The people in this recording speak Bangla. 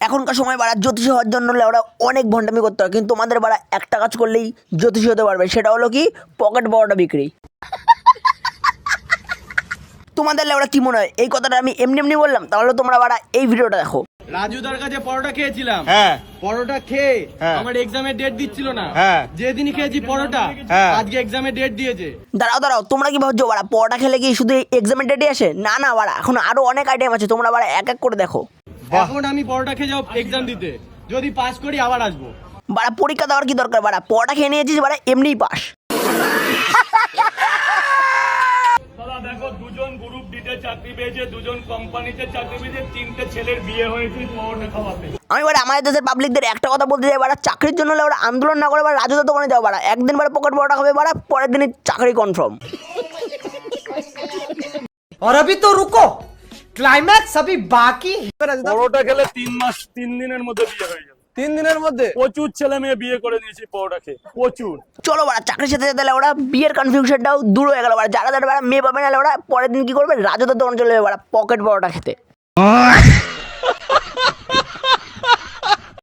এখনকার সময় বাড়া জ্যোতিষী হওয়ার জন্য ওরা অনেক ভণ্ডামি করতে হয়, কিন্তু তোমাদের বাড়া একটা কাজ করলেই জ্যোতিষী হতে পারবে, সেটা হলো কি পকেট পরোটা বিক্রি। তোমাদের লেওড়া কি মনে হয় এই কথাটা আমি এমনি এমনি বললাম? তাহলে তোমরা বাড়া এই ভিডিওটা দেখো। রাজুদার কাছে পরোটা খেয়েছিলাম। হ্যাঁ পরোটা খেয়ে হ্যাঁ। আমার এক্সামের ডেট দিচ্ছিল না। হ্যাঁ। যেদিনই খেয়েছি পরোটা হ্যাঁ। আজকে এক্সামের ডেট দিয়েছে। দাঁড়াও, তোমরা কি ভাবছো বাড়া পরোটা খেলে কি শুধু এক্সামের ডেটে আসে? না না বাড়া, এখন আরো অনেক আইটেম আছে, তোমরা বাড়া এক এক করে দেখো। এখন আমি পরোটা খেয়ে যাবো এক্সাম দিতে, যদি পাস করি আবার আসবো। বাড়া পরীক্ষা দেওয়ার কি দরকার? বাড়া পরোটা খেয়ে নিয়েছিস, বাড়া এমনিই পাস। দাদা দেখো, দুজন গ্রুপ ডিতে চাকরি পেয়েছে, দুজন কোম্পানিতে চাকরি পেয়েছে, 3টে ছেলের বিয়ে হয়েছে পরোটা খাওয়াতে। আমি বাড়া আমাদের দেশের পাবলিকদের একটা কথা বলতে চাই, বাড়া চাকরির জন্য ওরা আন্দোলন না করে বাড়া রাজুদার দোকানে যাও। বাড়া একদিন বাড়া পকেট পরোটা খাবে, বাড়া পরের দিনই চাকরি কনফার্ম। और अभी तो रुको, क्लाइमैक्स अभी बाकी। পরোটা খেলে 3 দিনের মধ্যে বিয়ে হয়ে যাবে। 3 দিনের মধ্যে প্রচুর ছেলে মেয়ে বিয়ে করে নিয়েছি পরোটা খেয়ে, প্রচুর। চলো বাড়া চাকরির সাথে সাথে ওরা বিয়ের কনফিউশনটাও দূর হয়ে গেল। বাড়া যারা যারা বাড়া মেয়ে পাবে না ওরা পরের দিন কি করবে? রাজুদার দোকানে চলে যাবে বাড়া পকেট পরোটা খেতে।